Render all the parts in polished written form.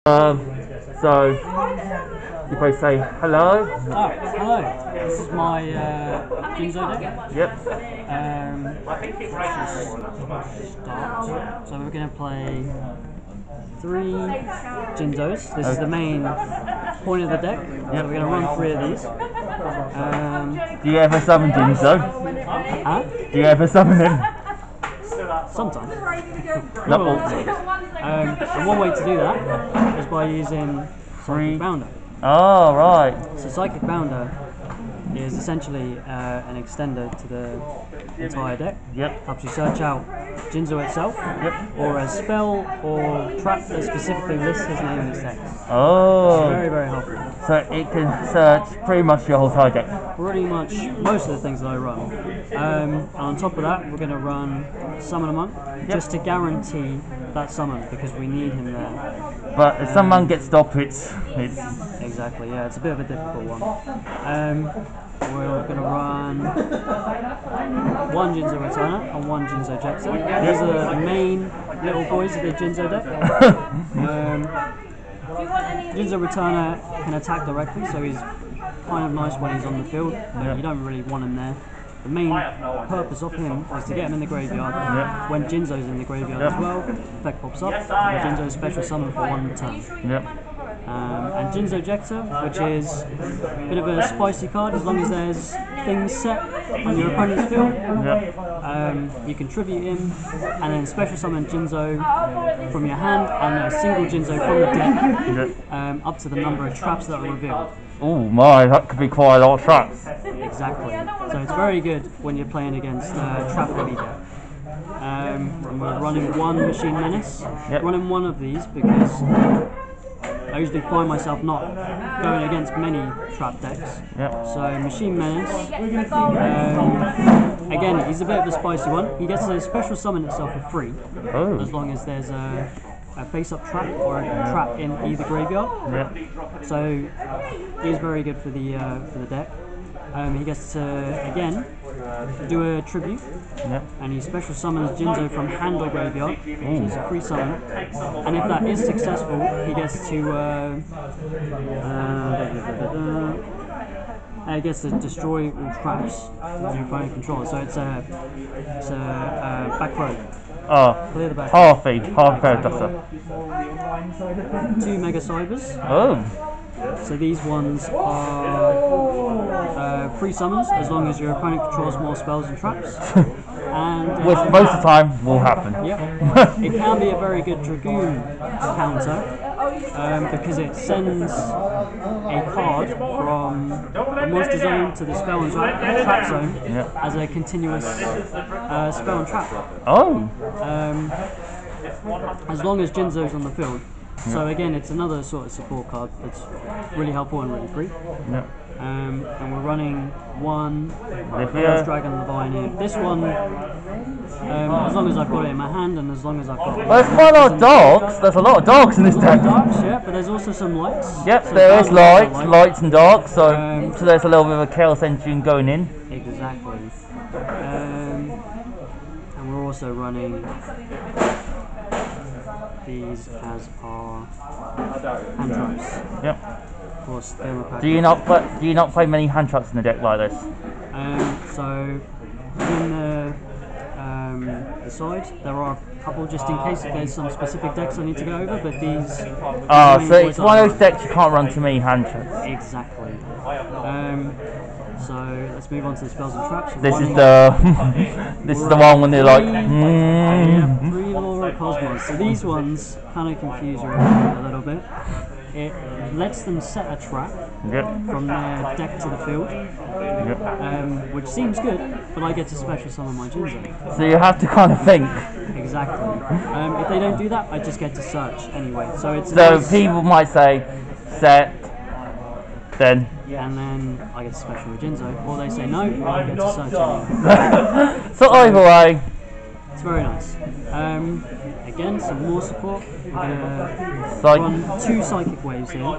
So you both say hello. Oh, hello. This is my jinzo deck. Yep. Let's just start. So we're going to play 3 jinzos. This is the main point of the deck. Yep. So we're going to run 3 of these. Do you ever summon Jinzo? Huh? Do you ever summon him? Sometimes. Not all. And one way to do that is by using Psychic Bounder. Oh, right. So Psychic Bounder is essentially an extender to the entire deck. Yep. Helps you search out Jinzo itself, Yep. or a spell or trap that specifically lists his name in its text. Oh. It's very, very helpful. So it can search pretty much your whole entire deck. Pretty much most of the things that I run. And on top of that, we're going to run Summon a Monk, just to guarantee that summon, because we need him there. But if someone gets stopped, it's Exactly, yeah, it's a bit of a difficult one. We're going to run 1 Jinzo Returner and 1 Jinzo Jexer. These are the main little boys of the Jinzo deck. Jinzo Returner can attack directly, so he's kind of nice when he's on the field, but you don't really want him there. The main purpose of him is to get him in the graveyard. When Jinzo's in the graveyard as well, effect pops up, Jinzo's special summon for 1 turn. And Jinzo Jector, which is a bit of a spicy card as long as there's things set on your opponent's field. You can tribute him and then special summon Jinzo from your hand and a single Jinzo from the deck up to the number of traps that are revealed. Oh my, that could be quite a lot of traps. Exactly. So it's very good when you're playing against trap heavy deck. And we're running 1 Machine Menace. Running 1 of these because I usually find myself not going against many trap decks. So Machine Menace, again, he's a bit of a spicy one. He gets to special summon itself for free, as long as there's a face-up trap or a trap in either graveyard. So he's very good for the deck. He gets to, again, do a tribute, and he special summons Jinzo from hand or graveyard, which is a free summon. And if that is successful, he gets to destroy all traps that your opponent controls. So it's a back row. Clear the back. Half feed, half card duster. 2 Mega Cybers. Oh. So these ones are free summons as long as your opponent controls more spells and traps. And which most of the time will happen. It can be a very good Dragoon counter because it sends a card from the monster zone to the spell and trap zone as a continuous spell and trap. As long as Jinzo's on the field. So again, it's another sort of support card that's really helpful and really free. And we're running 1 Ghost Dragon Divine. This one, as long as I've got it in my hand and as long as I've got it. Well, there's quite a lot of dogs. There's a lot of dogs in this deck. But there's also some lights. So there is lights and darks. So there's a little bit of a chaos engine going in. Exactly. And we're also running these as our hand traps. Of course, do you not play many hand traps in the deck like this? So in the side there are a couple just in case if there's some specific decks I need to go over, but these. So it's one of those decks you can't run too many hand traps. Exactly. So let's move on to the spells and traps. This is the one when they're like. 3 Laura Cosmos. So these ones kind of confuse you a little bit. It lets them set a trap from their deck to the field, which seems good, but I get to special summon my Jinzo. So you have to kind of think. Exactly. If they don't do that, I just get to search anyway. So it's people might say set, then. And then I get to special with Jinzo, or they say no, I get to search anyway. So either way. It's very nice. Again, some more support. We're going to run 2 Psychic Waves here.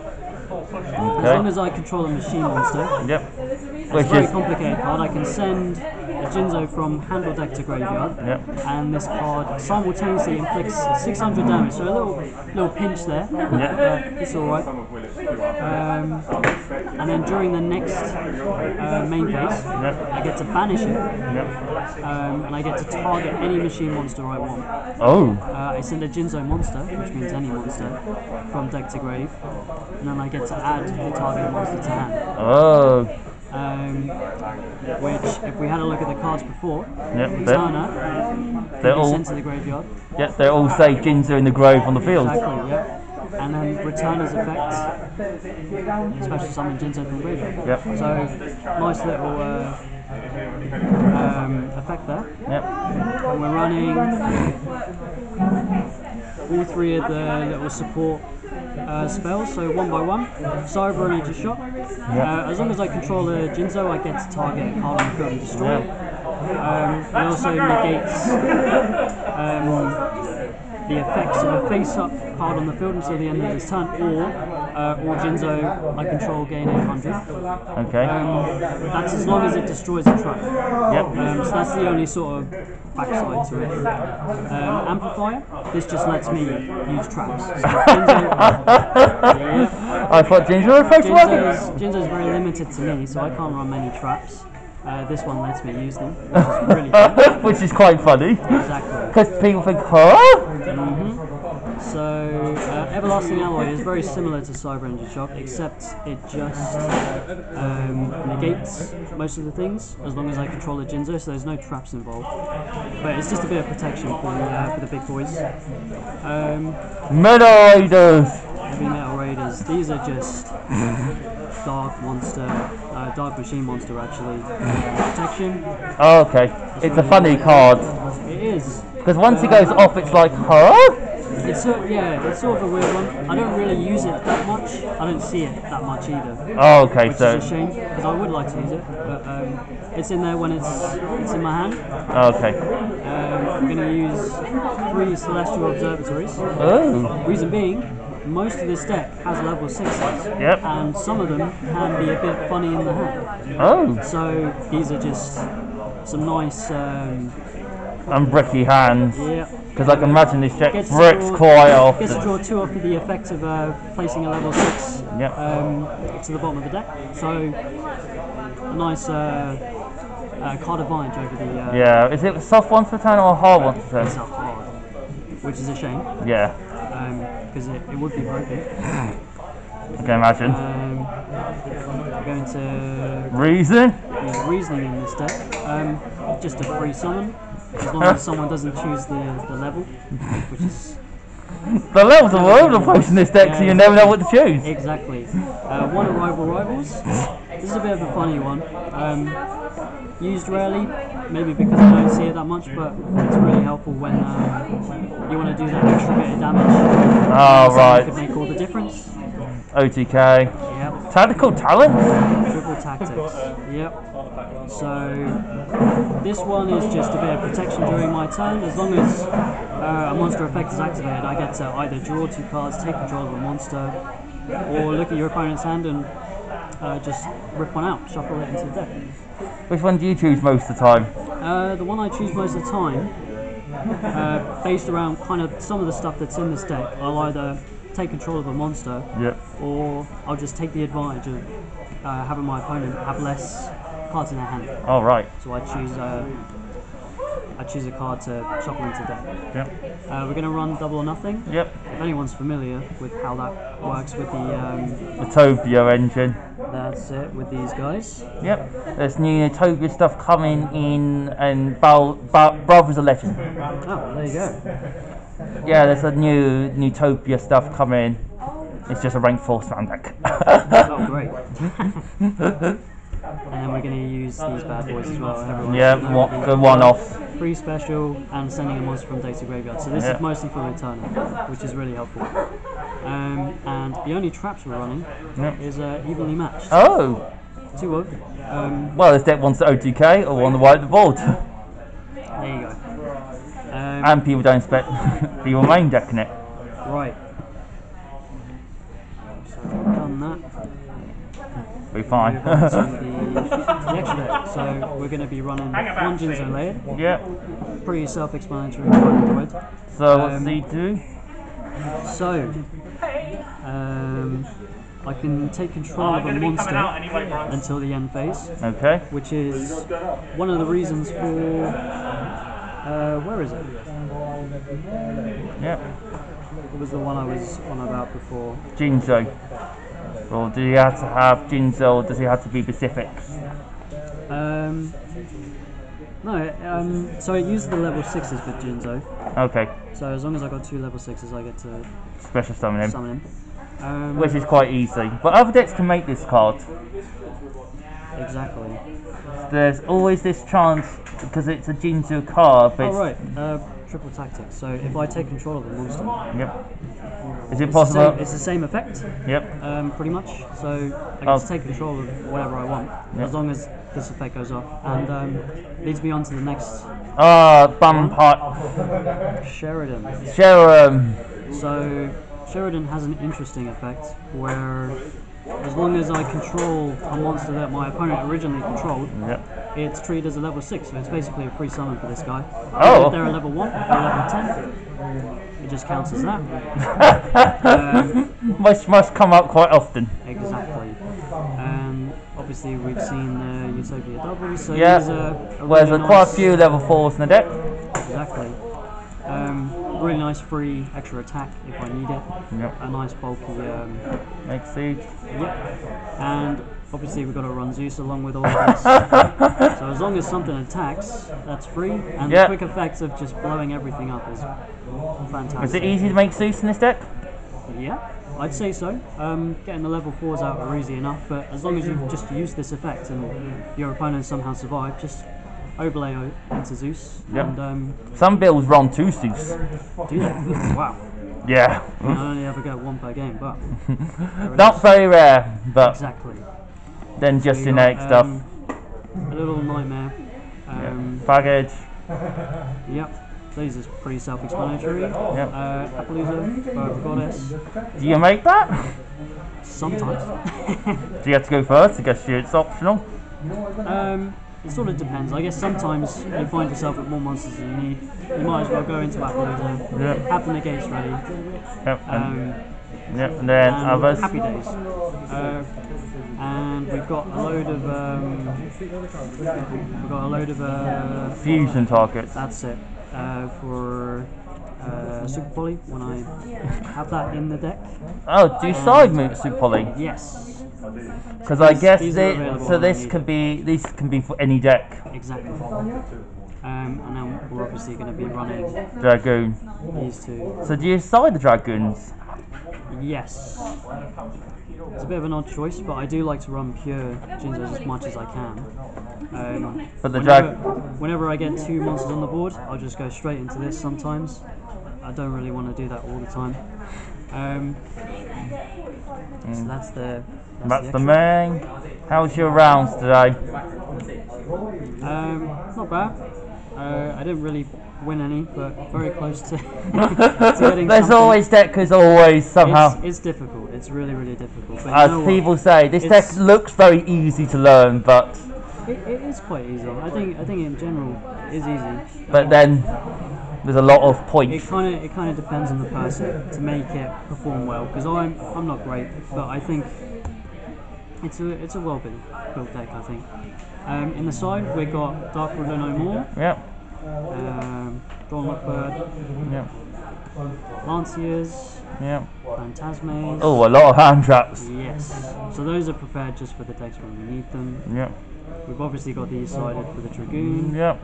As long as I control a machine monster. Yep. It's Which a very is complicated card. I can send a Jinzo from hand or deck to graveyard, and this card simultaneously inflicts 600 damage. So a little pinch there. It's all right. And then during the next main phase, I get to banish it, and I get to target any machine monster I want. Oh. I send a Jinzo monster, which means any monster, from deck to grave, and then I get to add the target monster to hand. Oh. Which, if we had a look at the cards before, Returner they're can be all sent to the graveyard. Yep, they all say Jinzo in the grove on the field. Exactly, yeah. And then Returner's effect, special summon Jinzo from graveyard. Yep. So, nice little effect there. Yep. And we're running all three of the little support spells, so one by one. Cyber Energy Shock. As long as I control a Jinzo, I get to target a card on the field and destroy it. It also negates the effects of a face-up card on the field until the end of this turn, or Jinzo I control gain 800. Okay. That's as long as it destroys a trap. Yep. So that's the only sort of backside to it. Amplifier, this just lets me use traps. So Jinzo, I thought Jinzo effects Jinzo's very limited to me, so I can't run many traps. This one lets me use them, which is really fun. Which is quite funny. Exactly. Because people think, huh? So, Everlasting Alloy is very similar to Cyber Energy Shock, except it just negates most of the things, as long as I control the Jinzo, so there's no traps involved. But it's just a bit of protection for the big boys. Metal Raiders! Heavy Metal Raiders, these are just Dark Monster, Dark Machine Monster actually, protection. Oh, okay. It's a funny card. It is. Because once it goes off, it's like, huh? It's sort of a weird one. I don't really use it that much. I don't see it that much either. Oh, okay, which so is a shame, because I would like to use it, but it's in there when it's in my hand. Okay. I'm going to use 3 Celestial Observatories. Oh. Reason being, most of this deck has level 6s, and some of them can be a bit funny in the hand. Oh. So these are just some nice unbricky hands. Yeah. Because I can imagine this deck bricks quite often. Gets to draw 2 off with the effect of placing a level 6 to the bottom of the deck. So a nice card advantage over the. Yeah. Is it soft once per turn or hard once per turn? It's a hard, which is a shame. Yeah. Because it would be broken. I can imagine. We're going to Reason? use Reasoning in this deck. Just a free summon, as long as someone doesn't choose the level, which is... The levels are all over the place in this deck, so you never know what to choose. Exactly. One Arrival Rivals. This is a bit of a funny one. Used rarely, maybe because I don't see it that much, but it's really helpful when you want to do that extra bit of damage. Oh, right. It could make all the difference. OTK. Yep. Tactical talent? Triple tactics. Yep. So this one is just a bit of protection during my turn. As long as a monster effect is activated, I get to either draw 2 cards, take control of a monster, or look at your opponent's hand and just rip one out, shuffle it into the deck. Which one do you choose most of the time? The one I choose most of the time, based around kind of some of the stuff that's in this deck, I'll either take control of a monster, or I'll just take the advantage of having my opponent have less cards in their hand. Oh, right. So I choose a card to shuffle into deck. Yep. We're going to run Double or Nothing. Yep. If anyone's familiar with how that works with the Utopia engine. That's it with these guys. Yep. There's new Utopia stuff coming in, and Brothers of Legend. Oh, there you go. Yeah, there's a new Utopia stuff coming. It's just a rank 4 slam deck. Oh, great. And then we're going to use these bad boys as well. The one-offs. Free special and sending a monster from deck to graveyard. So this is mostly for Returner, which is really helpful. And the only traps we're running is evenly matched. Oh! 2 of. Well, this deck wants the OTK or on the white the board. There you go. And people don't expect people main decking it. Right. So I've done that, Be fine. move on to the extra deck. So we're going to be running one Jinzo layered. Yep. Pretty self-explanatory. Quite enjoyed. So what's he do? So, I can take control of a monster until the end phase, Okay. which is one of the reasons for. Where is it? Yep. It was the one I was on about before. Jinzo. Or do you have to have Jinzo, or does he have to be specific? No, so it uses the level 6s with Jinzo. Okay. So as long as I got 2 level 6s, I get to Special summon him. summon him. Which is quite easy. But other decks can make this card. Exactly. There's always this chance, because it's a Jinzo card, but Oh right, triple tactics. So if I take control of the monster, Yep. Is it possible? it's the same effect, Yep. pretty much. So I can just take control of whatever I want, Yep. as long as this effect goes off. And leads me on to the next Bumpot. Sheridan. Sheridan. So Sheridan has an interesting effect where, as long as I control a monster that my opponent originally controlled, Yep. it's treated as a level 6, so it's basically a free summon for this guy. Oh. If they're a level 1 or a level 10, it just counts as that. Must come up quite often. Exactly. Obviously we've seen Utopia doubles, so Yeah. these are Whereas really there's quite a nice, few level 4s in the deck. exactly. Really nice free extra attack if I need it. Yep. A nice bulky Make siege. yep. And obviously we've got to run Zeus along with all of this. So as long as something attacks, that's free, and Yeah. the quick effects of just blowing everything up is fantastic. Is it easy to make Zeus in this deck? Yeah, I'd say so. Getting the level 4s out are easy enough, but as long as you just use this effect and your opponent somehow survive, just overlay into Zeus. Yep. And Some builds run 2 Zeus. do that. Wow. Yeah. I only ever get 1 per game, but there it Not is. very rare, but Exactly. then just We generic got, stuff. A little nightmare. Baggage. Yep. These are pretty self-explanatory. Yep. Appaloosa for the goddess. Do you make that? Sometimes. Do you have to go first? I guess it's optional. It sort of depends. I guess sometimes you find yourself with more monsters than you need. You might as well go into Appaloosa, Yep. have the negates ready, Yep. Yep. And then and others. happy days. And we've got a load of Fusion targets. that's it for Super Poly when I have that in the deck. Oh, do you side move Super Poly? Yes, Because I guess these are available so. when I This need can be for any deck. exactly. And then we're obviously going to be running Dragoon. these two. So do you side the Dragoons? Yes. It's a bit of an odd choice, but I do like to run pure Jinzos as much as I can. But the whenever I get 2 monsters on the board, I'll just go straight into this sometimes. I don't really want to do that all the time. So that's the That's the extra. main. How's your rounds today? Not bad. I didn't really win any, but very close to, to getting There's something. always deckers, always somehow. It's difficult. It's really, really difficult. But you As know what? people say, this deck It's- looks very easy to learn, but It is quite easy. I think in general it is easy. then there's a lot of It points. kind of depends on the person to make it perform well. Because I'm not great, but I think it's a well built deck. I think. In the side we got Dark Ruler No More, Yep. Drawn Lockbird, Yep. Lanciers, Yep. Phantasmes. Oh, a lot of hand traps. Yes. So those are prepared just for the decks when we need them. Yep. We've obviously got these sided for the Dragoon. Yep.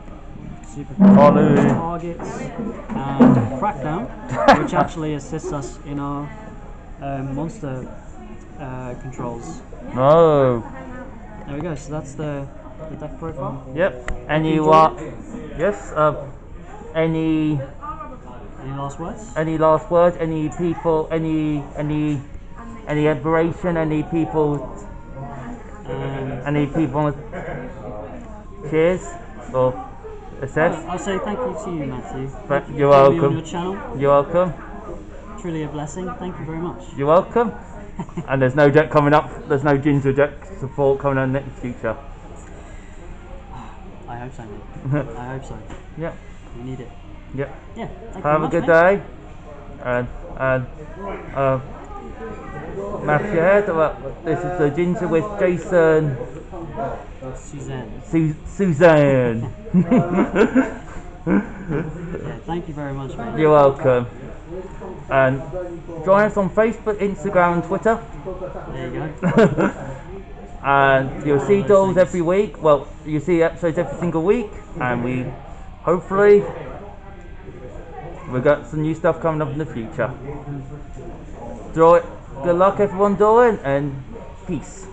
Super Volley. targets and Crackdown, which actually assists us in our monster controls. Oh. There we go. So that's the deck profile. Yep. Any Enjoy what? Yes. Any Any last words? last words? Any people? Any admiration? Any people? Any people? Cheers or assess? I'll say thank you to you, Matthew. But Thank you you're for having me welcome. on your channel. You're welcome. Truly a blessing. Thank you very much. You're welcome. And there's no deck coming up. There's no Jinzo deck support coming on in the future. I hope so, mate. I hope so. Yeah. We need it. Yeah. Yeah. Thank Have you a very good much, day. And Match your head. This is the Jinzo with Jason Suzan. Suzan. Yeah, thank you very much, mate. You're welcome. And join us on Facebook, Instagram, and Twitter. There you go. And you'll see dolls every week. Well, you'll see episodes every single week, and we hopefully we've got some new stuff coming up in the future. Good luck, everyone, doing, and peace.